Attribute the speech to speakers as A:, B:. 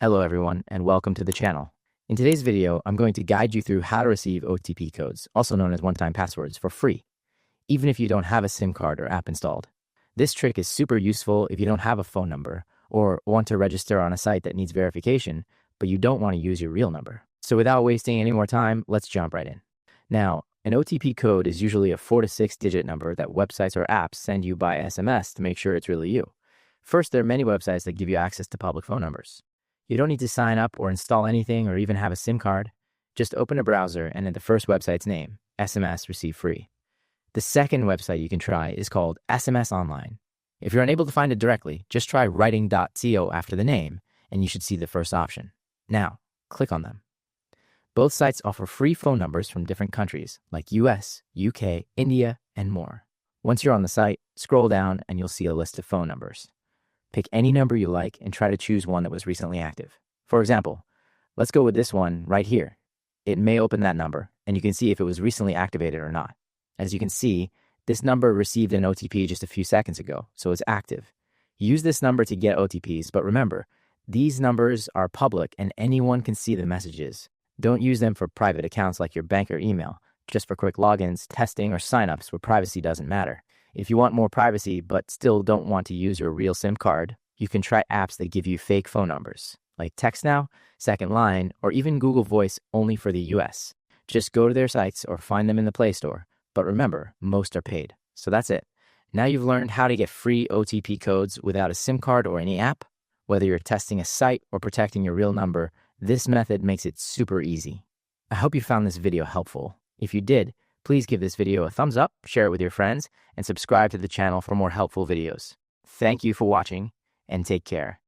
A: Hello everyone, and welcome to the channel. In today's video, I'm going to guide you through how to receive OTP codes, also known as one-time passwords, for free, even if you don't have a SIM card or app installed. This trick is super useful if you don't have a phone number or want to register on a site that needs verification, but you don't want to use your real number. So without wasting any more time, let's jump right in. Now, an OTP code is usually a 4 to 6 digit number that websites or apps send you by SMS to make sure it's really you. First, there are many websites that give you access to public phone numbers. You don't need to sign up or install anything or even have a SIM card. Just open a browser and in the first website's name, SMS receive free. The second website you can try is called SMS Online. If you're unable to find it directly, just try writing.co after the name and you should see the first option. Now, click on them. Both sites offer free phone numbers from different countries like US, UK, India, and more. Once you're on the site, scroll down and you'll see a list of phone numbers. Pick any number you like and try to choose one that was recently active. For example, let's go with this one right here. It may open that number, and you can see if it was recently activated or not. As you can see, this number received an OTP just a few seconds ago, so it's active. Use this number to get OTPs, but remember, these numbers are public and anyone can see the messages. Don't use them for private accounts like your bank or email, just for quick logins, testing, or signups where privacy doesn't matter. If you want more privacy but still don't want to use your real SIM card, you can try apps that give you fake phone numbers, like TextNow, Second Line, or even Google Voice only for the US. Just go to their sites or find them in the Play Store. But remember, most are paid. So that's it. Now you've learned how to get free OTP codes without a SIM card or any app. Whether you're testing a site or protecting your real number, this method makes it super easy. I hope you found this video helpful. If you did, please give this video a thumbs up, share it with your friends, and subscribe to the channel for more helpful videos. Thank you for watching, and take care.